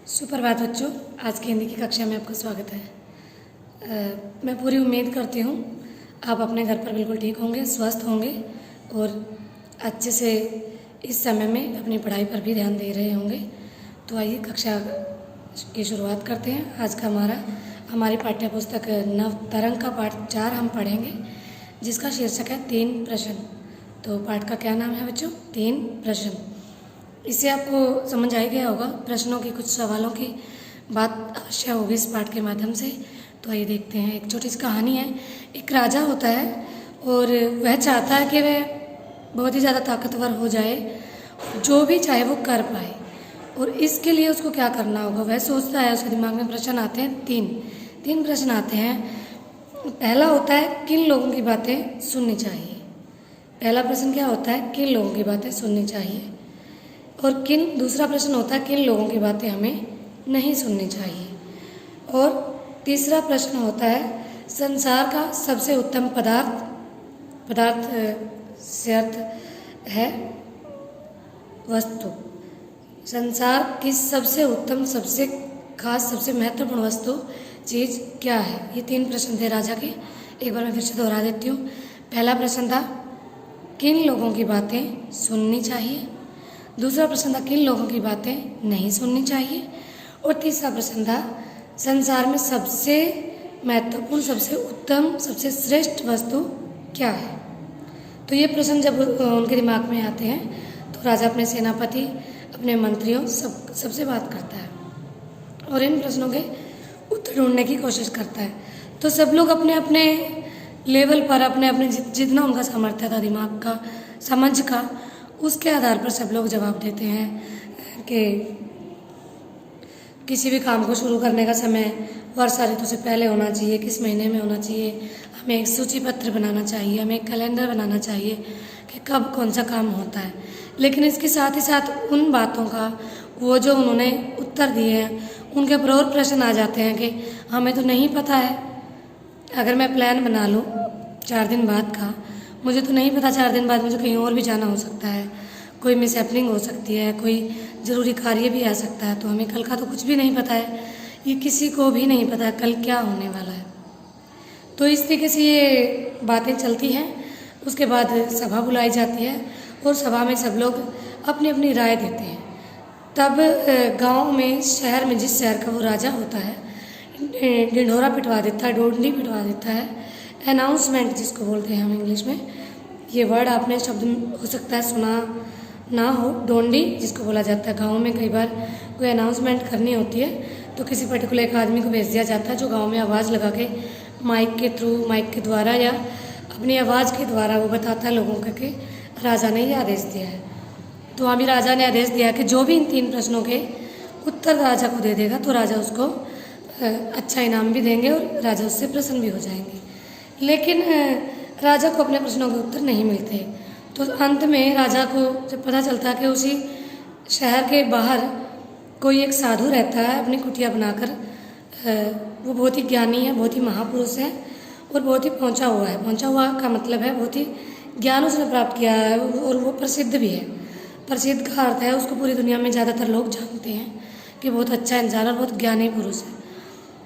सुप्रभात बच्चों, आज की हिंदी की कक्षा में आपका स्वागत है। मैं पूरी उम्मीद करती हूँ आप अपने घर पर बिल्कुल ठीक होंगे, स्वस्थ होंगे और अच्छे से इस समय में अपनी पढ़ाई पर भी ध्यान दे रहे होंगे। तो आइए कक्षा की शुरुआत करते हैं। आज का हमारी पाठ्य पुस्तक नव तरंग का पाठ 4 हम पढ़ेंगे, जिसका शीर्षक है 3 प्रश्न। तो पाठ का क्या नाम है बच्चों? 3 प्रश्न। इससे आपको समझ आ गया होगा, प्रश्नों की कुछ सवालों की बात अवश्य होगी इस पाठ के माध्यम से। तो आइए देखते हैं। एक छोटी सी कहानी है। एक राजा होता है और वह चाहता है कि वह बहुत ही ज़्यादा ताकतवर हो जाए, जो भी चाहे वो कर पाए। और इसके लिए उसको क्या करना होगा वह सोचता है। उसके दिमाग में प्रश्न आते हैं, तीन प्रश्न आते हैं। पहला होता है किन लोगों की बातें सुननी चाहिए। पहला प्रश्न क्या होता है? किन लोगों की बातें सुननी चाहिए। और दूसरा प्रश्न होता है किन लोगों की बातें हमें नहीं सुननी चाहिए। और तीसरा प्रश्न होता है संसार का सबसे उत्तम पदार्थ से अर्थ है वस्तु। संसार की सबसे उत्तम, सबसे खास, सबसे महत्वपूर्ण वस्तु, चीज़ क्या है? ये 3 प्रश्न थे राजा के। एक बार मैं फिर से दोहरा देती हूँ। पहला प्रश्न था किन लोगों की बातें सुननी चाहिए। दूसरा प्रश्न था किन लोगों की बातें नहीं सुननी चाहिए। और तीसरा प्रश्न था संसार में सबसे महत्वपूर्ण, सबसे उत्तम, सबसे श्रेष्ठ वस्तु क्या है। तो ये प्रश्न जब उनके दिमाग में आते हैं तो राजा अपने सेनापति, अपने मंत्रियों सबसे बात करता है और इन प्रश्नों के उत्तर ढूंढने की कोशिश करता है। तो सब लोग अपने अपने लेवल पर, अपने अपने जितना उनका सामर्थ्य था, दिमाग का, समझ का, उसके आधार पर सब लोग जवाब देते हैं कि किसी भी काम को शुरू करने का समय वर्षा ऋतु से पहले होना चाहिए, किस महीने में होना चाहिए, हमें एक सूची पत्र बनाना चाहिए, हमें एक कैलेंडर बनाना चाहिए कि कब कौन सा काम होता है। लेकिन इसके साथ ही साथ उन बातों का वो जो उन्होंने उत्तर दिए हैं उनके ऊपर और प्रश्न आ जाते हैं कि हमें तो नहीं पता है। अगर मैं प्लान बना लूँ 4 दिन बाद का, मुझे तो नहीं पता 4 दिन बाद मुझे कहीं और भी जाना हो सकता है, कोई मिसहैपनिंग हो सकती है, कोई ज़रूरी कार्य भी आ सकता है। तो हमें कल का तो कुछ भी नहीं पता है, ये किसी को भी नहीं पता कल क्या होने वाला है। तो इस तरीके से ये बातें चलती हैं। उसके बाद सभा बुलाई जाती है और सभा में सब लोग अपनी अपनी राय देते हैं। तब गांव में, शहर में, जिस शहर का वो राजा होता है, ढिंढोरा पिटवा देता है, डोंडी पिटवा देता है, अनाउंसमेंट जिसको बोलते हैं हम इंग्लिश में। ये वर्ड आपने शब्द हो सकता है सुना ना हो। डोंडी जिसको बोला जाता है, गांव में कई बार कोई अनाउंसमेंट करनी होती है तो किसी पर्टिकुलर एक आदमी को भेज दिया जाता है जो गांव में आवाज़ लगा के माइक के थ्रू, माइक के द्वारा या अपनी आवाज़ के द्वारा वो बताता है लोगों को कि राजा ने ये आदेश दिया है। तो अभी राजा ने आदेश दिया कि जो भी इन 3 प्रश्नों के उत्तर राजा को दे देगा तो राजा उसको अच्छा इनाम भी देंगे और राजा उससे प्रसन्न भी हो जाएंगे। लेकिन राजा को अपने प्रश्नों के उत्तर नहीं मिलते। तो अंत में राजा को जब पता चलता है कि उसी शहर के बाहर कोई एक साधु रहता है अपनी कुटिया बनाकर, वो बहुत ही ज्ञानी है, बहुत ही महापुरुष है और बहुत ही पहुंचा हुआ है। पहुंचा हुआ का मतलब है बहुत ही ज्ञान उसने प्राप्त किया है और वो प्रसिद्ध भी है। प्रसिद्ध का अर्थ है उसको पूरी दुनिया में ज़्यादातर लोग जानते हैं कि बहुत अच्छा इंसान और बहुत ज्ञानी पुरुष है।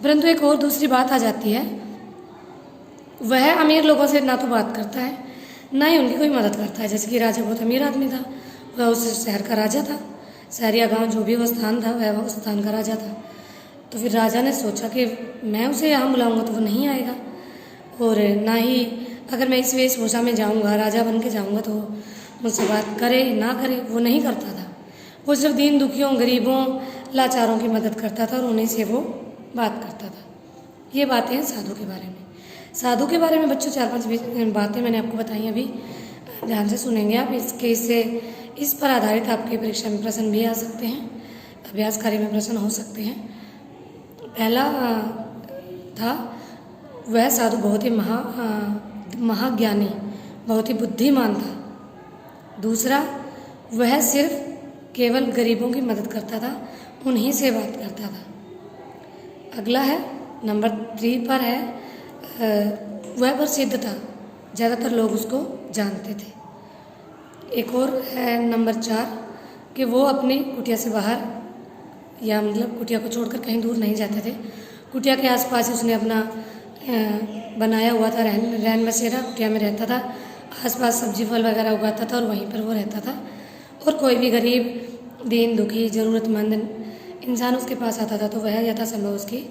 परंतु एक और दूसरी बात आ जाती है, वह अमीर लोगों से ना तो बात करता है ना ही उनकी कोई मदद करता है। जैसे कि राजा बहुत अमीर आदमी था, वह उस शहर का राजा था, शहर या गाँव जो भी वो स्थान था वह उस स्थान का राजा था। तो फिर राजा ने सोचा कि मैं उसे यहाँ बुलाऊंगा तो वो नहीं आएगा, और ना ही अगर मैं इस वेशभूषा में जाऊँगा, राजा बन के जाऊँगा तो मुझसे बात करे ना करे, वो नहीं करता था। वो सिर्फ दीन दुखियों, गरीबों, लाचारों की मदद करता था और उन्हीं से वो बात करता था। ये बातें हैं साधु के बारे में। साधु के बारे में बच्चों 4-5 बातें मैंने आपको बताई, अभी ध्यान से सुनेंगे आप। इस पर आधारित आपकी परीक्षा में प्रश्न भी आ सकते हैं, अभ्यास कार्य में प्रश्न हो सकते हैं। पहला था वह साधु बहुत ही महाज्ञानी, बहुत ही बुद्धिमान था। दूसरा, वह सिर्फ केवल गरीबों की मदद करता था, उन्हीं से बात करता था। अगला है नंबर 3 पर है वह प्रसिद्ध था, ज़्यादातर लोग उसको जानते थे। एक और है नंबर 4 कि वो अपनी कुटिया से बाहर या मतलब कुटिया को छोड़कर कहीं दूर नहीं जाते थे। कुटिया के आसपास उसने अपना बनाया हुआ था रैन बसेरा, कुटिया में रहता था, आसपास सब्जी फल वगैरह उगाता था और वहीं पर वो रहता था। और कोई भी गरीब, दीन दुखी, ज़रूरतमंद इंसान उसके पास आता था तो वह यथासंभव उसकी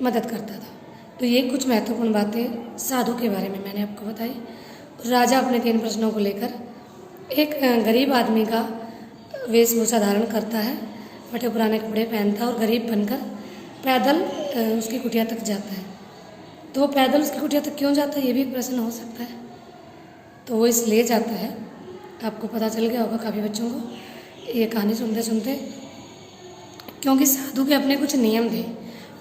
मदद करता था। तो ये कुछ महत्वपूर्ण बातें साधु के बारे में मैंने आपको बताई। राजा अपने 3 प्रश्नों को लेकर एक गरीब आदमी का वेशभूषा धारण करता है, फटे पुराने कपड़े पहनता है और गरीब बनकर पैदल उसकी कुटिया तक जाता है। तो वो पैदल उसकी कुटिया तक क्यों जाता है, ये भी एक प्रश्न हो सकता है। तो वो इसलिए जाता है, आपको पता चल गया होगा काफ़ी बच्चों को ये कहानी सुनते सुनते, क्योंकि साधु के अपने कुछ नियम थे।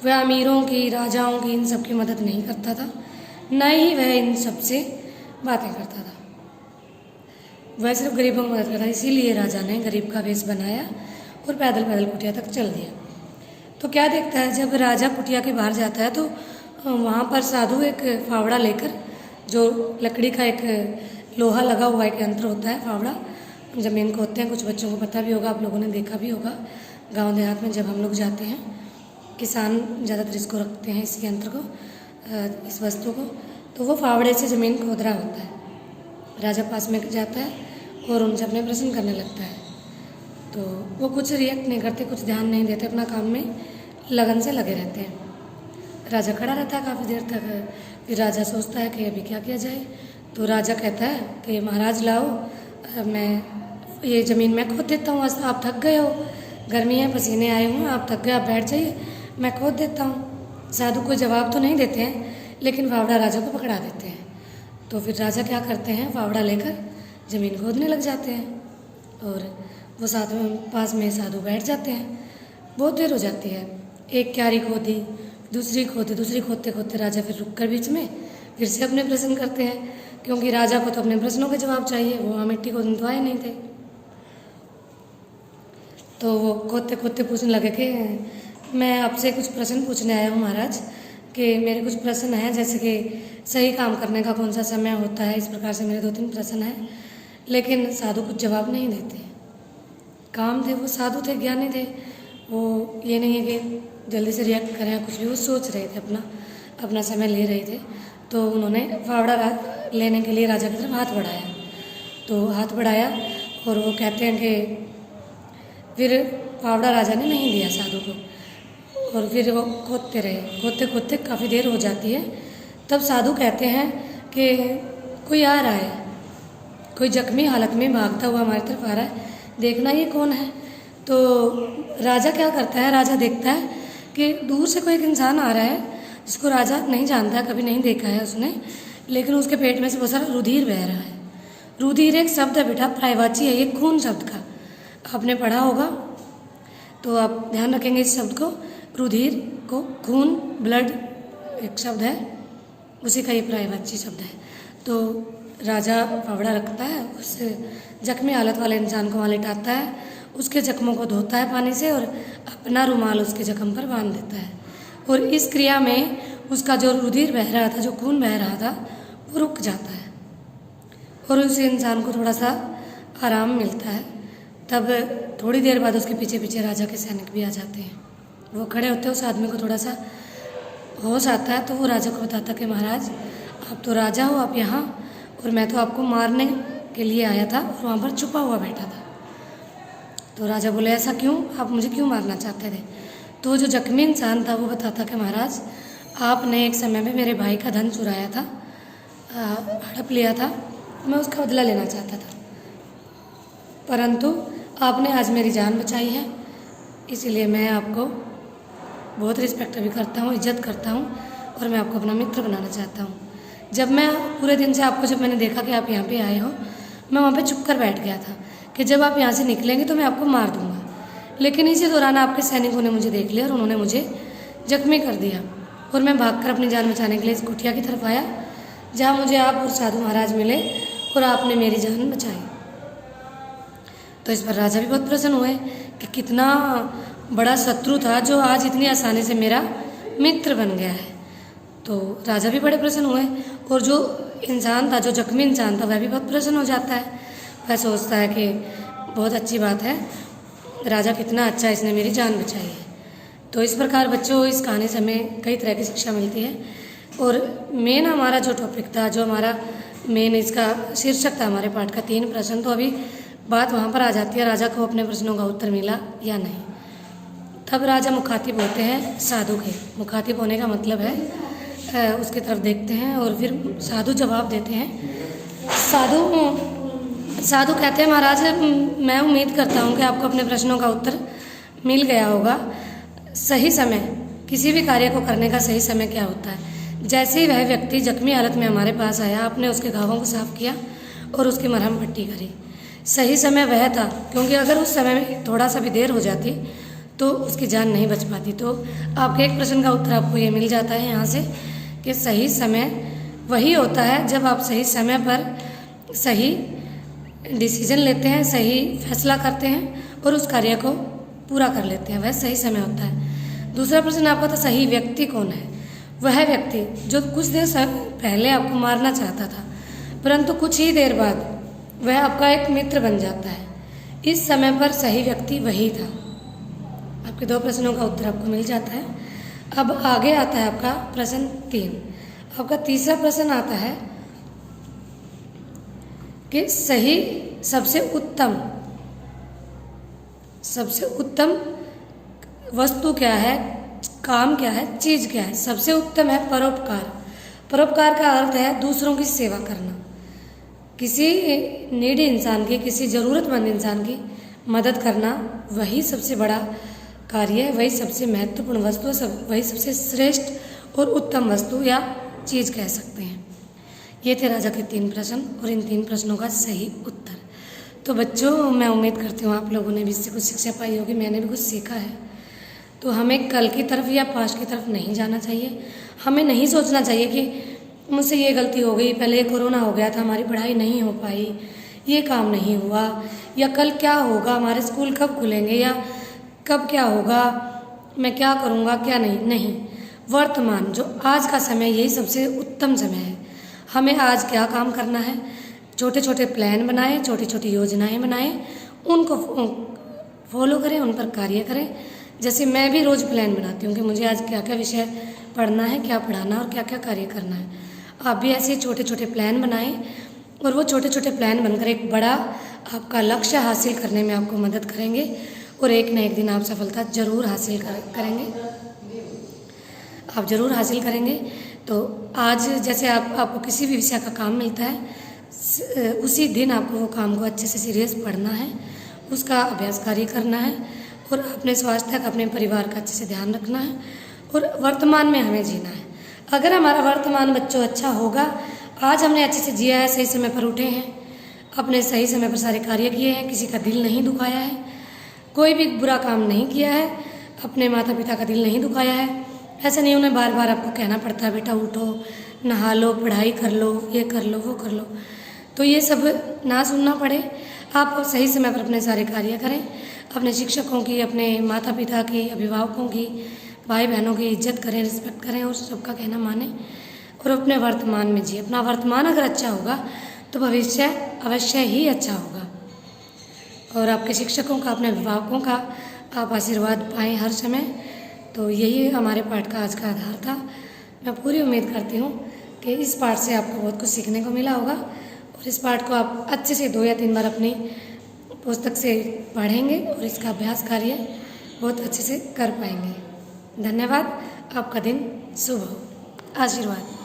वह अमीरों की, राजाओं की, इन सब की मदद नहीं करता था, न ही वह इन सब से बातें करता था। वह सिर्फ गरीबों की मदद करता। इसीलिए राजा ने गरीब का वेश बनाया और पैदल पैदल कुटिया तक चल दिया। तो क्या देखता है, जब राजा कुटिया के बाहर जाता है तो वहाँ पर साधु एक फावड़ा लेकर, जो लकड़ी का एक लोहा लगा हुआ एक यंत्र होता है, फावड़ा, ज़मीन को होते हैं, कुछ बच्चों को पता भी होगा, आप लोगों ने देखा भी होगा गांव देहात में जब हम लोग जाते हैं। किसान ज़्यादातर इसको रखते हैं, इस यंत्र को, इस वस्तु को। तो वो फावड़े से ज़मीन खोद रहा होता है। राजा पास में जाता है और उनसे अपने प्रश्न करने लगता है। तो वो कुछ रिएक्ट नहीं करते, कुछ ध्यान नहीं देते, अपना काम में लगन से लगे रहते हैं। राजा खड़ा रहता है काफ़ी देर तक। फिर राजा सोचता है कि अभी क्या किया जाए। तो राजा कहता है कि महाराज लाओ, मैं ये ज़मीन मैं खोद देता हूँ, आज आप थक गए हो, गर्मी है, पसीने आए हुए हैं, आप थक गए, आप बैठ जाइए, मैं खोद देता हूँ। साधु कोई जवाब तो नहीं देते हैं, लेकिन फावड़ा राजा को पकड़ा देते हैं। तो फिर राजा क्या करते हैं, फावड़ा लेकर ज़मीन खोदने लग जाते हैं और वो साथ में पास में साधु बैठ जाते हैं। बहुत देर हो जाती है, एक क्यारी खोदी, दूसरी खोदी, दूसरी खोदते खोदते राजा फिर रुक कर बीच में फिर से अपने प्रश्न करते हैं, क्योंकि राजा को तो अपने प्रश्नों के जवाब चाहिए, वो वहाँ मिट्टी खोदने तो आए नहीं थे। तो वो खोदते खोदते पूछने लगे कि मैं आपसे कुछ प्रश्न पूछने आया हूँ महाराज, कि मेरे कुछ प्रश्न हैं, जैसे कि सही काम करने का कौन सा समय होता है, इस प्रकार से मेरे 2-3 प्रश्न हैं। लेकिन साधु कुछ जवाब नहीं देते। काम थे, वो साधु थे, ज्ञानी थे, वो ये नहीं है कि जल्दी से रिएक्ट करें, कुछ भी वो सोच रहे थे, अपना समय ले रहे थे। तो उन्होंने फावड़ा लेने के लिए राजा की तरफ हाथ बढ़ाया। तो हाथ बढ़ाया और वो कहते हैं कि फिर फावड़ा राजा ने नहीं दिया साधु को, और फिर वो खोदते रहे, खोदते खोदते काफ़ी देर हो जाती है। तब साधु कहते हैं कि कोई आ रहा है, कोई जख्मी हालत में भागता हुआ हमारी तरफ आ रहा है, देखना ये कौन है। तो राजा क्या करता है, राजा देखता है कि दूर से कोई एक इंसान आ रहा है जिसको राजा नहीं जानता, कभी नहीं देखा है उसने, लेकिन उसके पेट में से बहुत सारा रुधिर बह रहा है। रुधिर एक शब्द है बेटा, पर्यायवाची है, ये खून शब्द का आपने पढ़ा होगा, तो आप ध्यान रखेंगे इस शब्द को। रुधिर को खून, ब्लड एक शब्द है, उसी का ये पर्यायवाची शब्द है। तो राजा फावड़ा रखता है, उस जख्मी हालत वाले इंसान को वहाँ लिटाता है, उसके जख्मों को धोता है पानी से और अपना रुमाल उसके जख्म पर बांध देता है। और इस क्रिया में उसका जो रुधिर बह रहा था, जो खून बह रहा था, वो रुक जाता है और उस इंसान को थोड़ा सा आराम मिलता है। तब थोड़ी देर बाद उसके पीछे पीछे राजा के सैनिक भी आ जाते हैं। वो खड़े होते हैं, उस आदमी को थोड़ा सा होश आता है, तो वो राजा को बताता कि महाराज आप तो राजा हो, आप यहाँ, और मैं तो आपको मारने के लिए आया था और वहाँ पर छुपा हुआ बैठा था। तो राजा बोले ऐसा क्यों, आप मुझे क्यों मारना चाहते थे। तो जो जख्मी इंसान था वो बताता कि महाराज आपने एक समय में मेरे भाई का धन चुराया था, हड़प लिया था, मैं उसका बदला लेना चाहता था, परंतु आपने आज मेरी जान बचाई है, इसीलिए मैं आपको बहुत रिस्पेक्ट भी करता हूँ, इज्जत करता हूँ और मैं आपको अपना मित्र बनाना चाहता हूँ। जब मैं पूरे दिन से आपको, जब मैंने देखा कि आप यहाँ पे आए हो, मैं वहाँ पे चुप कर बैठ गया था कि जब आप यहाँ से निकलेंगे तो मैं आपको मार दूँगा। लेकिन इसी दौरान आपके सैनिकों ने मुझे देख लिया और उन्होंने मुझे जख्मी कर दिया और मैं भागकर अपनी जान बचाने के लिए इस कुटिया की तरफ आया, जहाँ मुझे आप और साधु महाराज मिले और आपने मेरी जान बचाई। तो इस पर राजा भी बहुत प्रसन्न हुए कि कितना बड़ा शत्रु था जो आज इतनी आसानी से मेरा मित्र बन गया है। तो राजा भी बड़े प्रसन्न हुए और जो इंसान था, जो जख्मी इंसान था, वह भी बहुत प्रसन्न हो जाता है। वह सोचता है कि बहुत अच्छी बात है, राजा कितना अच्छा, इसने मेरी जान बचाई है। तो इस प्रकार बच्चों इस कहानी से हमें कई तरह की शिक्षा मिलती है। और मेन हमारा जो टॉपिक था, जो हमारा मेन इसका शीर्षक था हमारे पाठ का 3 प्रश्न, तो अभी बात वहाँ पर आ जाती है, राजा को अपने प्रश्नों का उत्तर मिला या नहीं। तब राजा मुखातिब होते हैं साधु के। मुखातिब होने का मतलब है उसकी तरफ देखते हैं और फिर साधु जवाब देते हैं। साधु कहते हैं, महाराज मैं उम्मीद करता हूँ कि आपको अपने प्रश्नों का उत्तर मिल गया होगा। सही समय, किसी भी कार्य को करने का सही समय क्या होता है। जैसे ही वह व्यक्ति जख्मी हालत में हमारे पास आया, आपने उसके घावों को साफ किया और उसकी मरहम पट्टी करी। सही समय वह था, क्योंकि अगर उस समय में थोड़ा सा भी देर हो जाती तो उसकी जान नहीं बच पाती। तो आपके एक प्रश्न का उत्तर आपको ये मिल जाता है यहाँ से कि सही समय वही होता है जब आप सही समय पर सही डिसीजन लेते हैं, सही फैसला करते हैं और उस कार्य को पूरा कर लेते हैं, वह सही समय होता है। दूसरा प्रश्न आपका था सही व्यक्ति कौन है। वह व्यक्ति जो कुछ देर पहले आपको मारना चाहता था, परंतु कुछ ही देर बाद वह आपका एक मित्र बन जाता है। इस समय पर सही व्यक्ति वही था। आपके 2 प्रश्नों का उत्तर आपको मिल जाता है। अब आगे आता है आपका प्रश्न 3। आपका तीसरा प्रश्न आता है कि सबसे उत्तम वस्तु क्या है, काम क्या है, चीज़ क्या है। सबसे उत्तम है परोपकार। परोपकार का अर्थ है दूसरों की सेवा करना। किसी नीडी इंसान की, किसी ज़रूरतमंद इंसान की मदद करना, वही सबसे बड़ा कार्य है, वही सबसे महत्वपूर्ण वस्तु है, वही सबसे श्रेष्ठ और उत्तम वस्तु या चीज़ कह सकते हैं। ये थे राजा के 3 प्रश्न और इन 3 प्रश्नों का सही उत्तर। तो बच्चों, मैं उम्मीद करती हूँ आप लोगों ने भी इससे कुछ शिक्षा पाई होगी, मैंने भी कुछ सीखा है। तो हमें कल की तरफ या पास्ट की तरफ नहीं जाना चाहिए। हमें नहीं सोचना चाहिए कि मुझसे ये गलती हो गई, पहले कोरोना हो गया था, हमारी पढ़ाई नहीं हो पाई, ये काम नहीं हुआ, या कल क्या होगा, हमारे स्कूल कब खुलेंगे, या कब क्या होगा, मैं क्या करूँगा क्या नहीं। वर्तमान, जो आज का समय, यही सबसे उत्तम समय है। हमें आज क्या काम करना है, छोटे छोटे प्लान बनाएं, छोटी छोटी योजनाएं बनाएं, उनको फॉलो करें, उन पर कार्य करें। जैसे मैं भी रोज़ प्लान बनाती हूँ कि मुझे आज क्या क्या विषय पढ़ना है, क्या पढ़ाना और क्या क्या कार्य करना है। आप भी ऐसे छोटे छोटे प्लान बनाएं और वो छोटे छोटे प्लान बनकर एक बड़ा आपका लक्ष्य हासिल करने में आपको मदद करेंगे और एक न एक दिन आप सफलता जरूर हासिल करेंगे। आप जरूर हासिल करेंगे। तो आज जैसे आपको किसी भी विषय का काम मिलता है, उसी दिन आपको वो काम को अच्छे से सीरियस पढ़ना है, उसका अभ्यास कार्य करना है और अपने स्वास्थ्य का, अपने परिवार का अच्छे से ध्यान रखना है और वर्तमान में हमें जीना है। अगर हमारा वर्तमान बच्चों अच्छा होगा, आज हमने अच्छे से जिया है, सही समय पर उठे हैं, अपने सही समय पर सारे कार्य किए हैं, किसी का दिल नहीं दुखाया है, कोई भी बुरा काम नहीं किया है, अपने माता पिता का दिल नहीं दुखाया है। ऐसा नहीं उन्हें बार बार आपको कहना पड़ता है बेटा उठो, नहा लो, पढ़ाई कर लो, ये कर लो, वो कर लो। तो ये सब ना सुनना पड़े। आप सही समय पर अपने सारे कार्य करें, अपने शिक्षकों की, अपने माता पिता की, अभिभावकों की, भाई बहनों की इज्जत करें, रिस्पेक्ट करें और सबका कहना मानें और अपने वर्तमान में जिए। अपना वर्तमान अगर अच्छा होगा तो भविष्य अवश्य ही अच्छा होगा। और आपके शिक्षकों का, अपने अभिभावकों का आप आशीर्वाद पाएँ हर समय। तो यही हमारे पाठ का आज का आधार था। मैं पूरी उम्मीद करती हूँ कि इस पाठ से आपको बहुत कुछ सीखने को मिला होगा और इस पाठ को आप अच्छे से 2 या 3 बार अपनी पुस्तक से पढ़ेंगे और इसका अभ्यास कार्य बहुत अच्छे से कर पाएंगे। धन्यवाद। आपका दिन शुभ हो। आशीर्वाद।